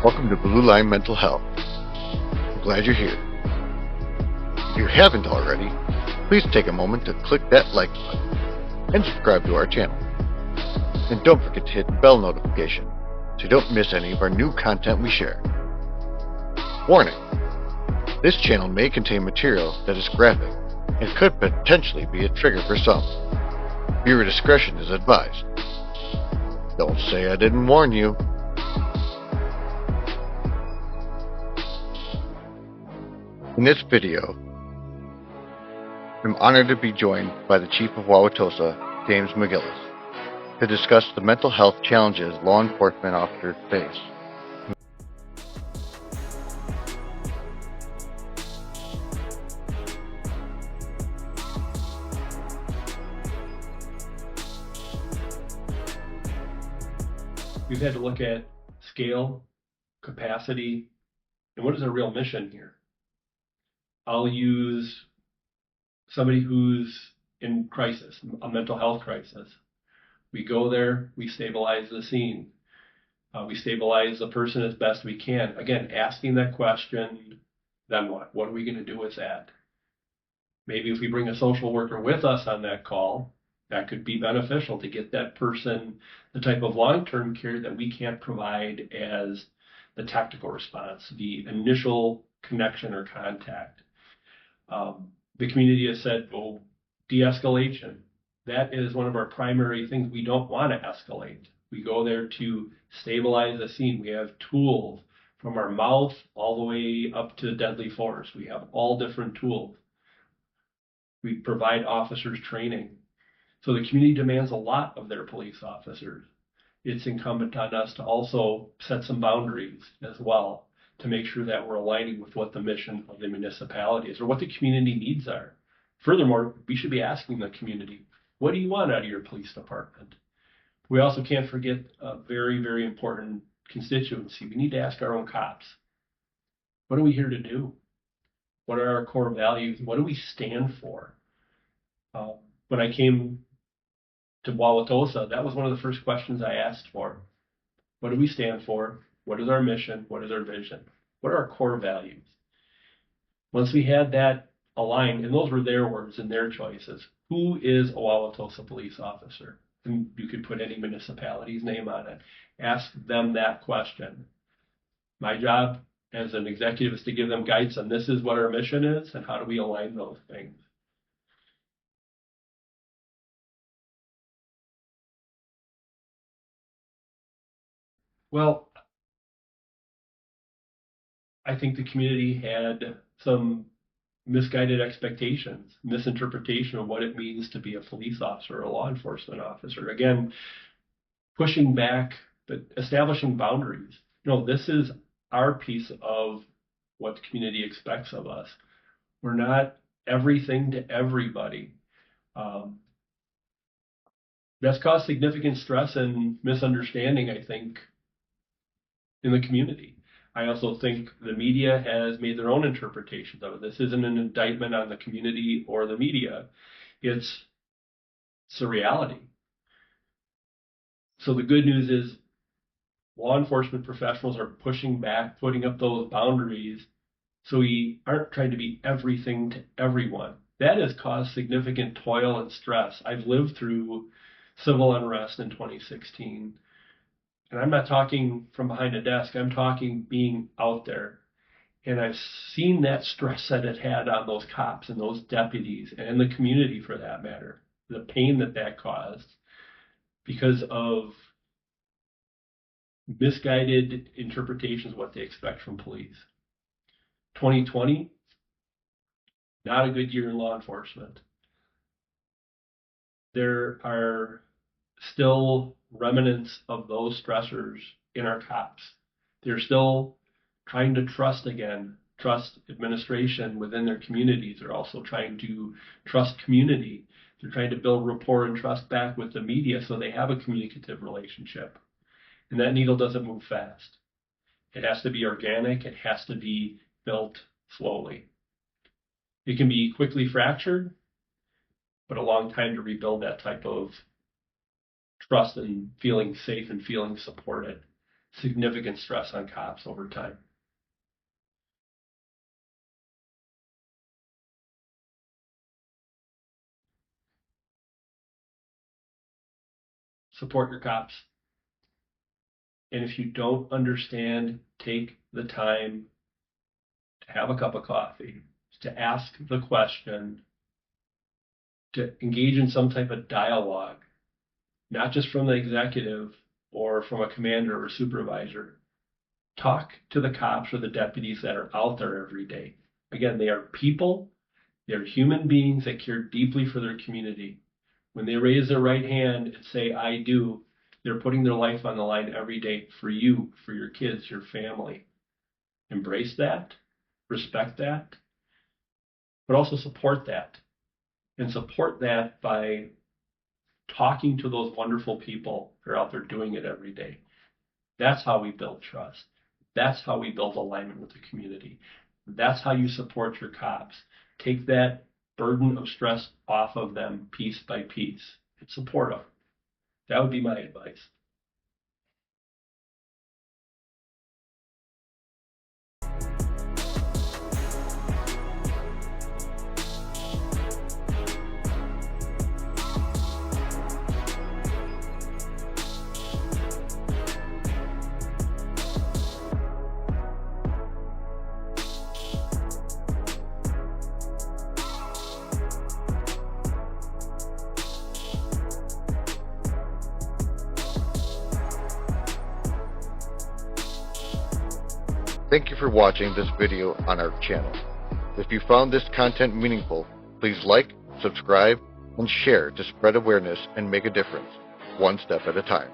Welcome to Blue Line Mental Health. I'm glad you're here. If you haven't already, please take a moment to click that like button and subscribe to our channel. And don't forget to hit the bell notification so you don't miss any of our new content we share. Warning: this channel may contain material that is graphic and could potentially be a trigger for some. Viewer discretion is advised. Don't say I didn't warn you. In this video, I'm honored to be joined by the Chief of Wauwatosa, James MacGILLIS, to discuss the mental health challenges law enforcement officers face. We've had to look at scale, capacity, and what is our real mission here. I'll use somebody who's in crisis, a mental health crisis. We go there, we stabilize the scene. We stabilize the person as best we can. Again, asking that question, then what? What are we going to do with that? Maybe if we bring a social worker with us on that call, that could be beneficial to get that person the type of long-term care that we can't provide as the tactical response, the initial connection or contact. The community has said, well, de-escalation. That is one of our primary things. We don't want to escalate. We go there to stabilize the scene. We have tools from our mouth all the way up to deadly force. We have all different tools. We provide officers training. So the community demands a lot of their police officers. It's incumbent on us to also set some boundaries as well to make sure that we're aligning with what the mission of the municipality is or what the community needs are. Furthermore, we should be asking the community, what do you want out of your police department? We also can't forget a very, very important constituency. We need to ask our own cops, what are we here to do? What are our core values? What do we stand for? When I came to Wauwatosa, that was one of the first questions I asked for. What do we stand for? What is our mission? What is our vision? What are our core values? Once we had that aligned, and those were their words and their choices, who is a Wauwatosa police officer? And you could put any municipality's name on it. Ask them that question. My job as an executive is to give them guidance on this is what our mission is and how do we align those things. Well, I think the community had some misguided expectations, misinterpretation of what it means to be a police officer or a law enforcement officer. Again, pushing back, but establishing boundaries. This is our piece of what the community expects of us. We're not everything to everybody. That's caused significant stress and misunderstanding, I think, in the community. I also think the media has made their own interpretations of it. This isn't an indictment on the community or the media. It's a reality. So the good news is law enforcement professionals are pushing back, putting up those boundaries so we aren't trying to be everything to everyone. That has caused significant toil and stress. I've lived through civil unrest in 2016. And I'm not talking from behind a desk, I'm talking being out there. And I've seen that stress that it had on those cops and those deputies and the community for that matter, the pain that caused because of misguided interpretations of what they expect from police. 2020, not a good year in law enforcement. There are still remnants of those stressors in our cops. They're still trying to trust again, trust administration within their communities. They're also trying to trust community. They're trying to build rapport and trust back with the media so they have a communicative relationship. And that needle doesn't move fast. It has to be organic. It has to be built slowly. It can be quickly fractured, but a long time to rebuild that type of trust and feeling safe and feeling supported. significant stress on cops over time. Support your cops. And if you don't understand, take the time to have a cup of coffee, to ask the question, to engage in some type of dialogue, not just from the executive or from a commander or supervisor. Talk to the cops or the deputies that are out there every day. Again, they are people. They're human beings that care deeply for their community. When they raise their right hand and say, I do, they're putting their life on the line every day for you, for your kids, your family. Embrace that, respect that, but also support that. And support that by talking to those wonderful people who are out there doing it every day. That's how we build trust. That's how we build alignment with the community. That's how you support your cops. Take that burden of stress off of them piece by piece and support them. That would be my advice. Thank you for watching this video on our channel. If you found this content meaningful, please like, subscribe, and share to spread awareness and make a difference, one step at a time.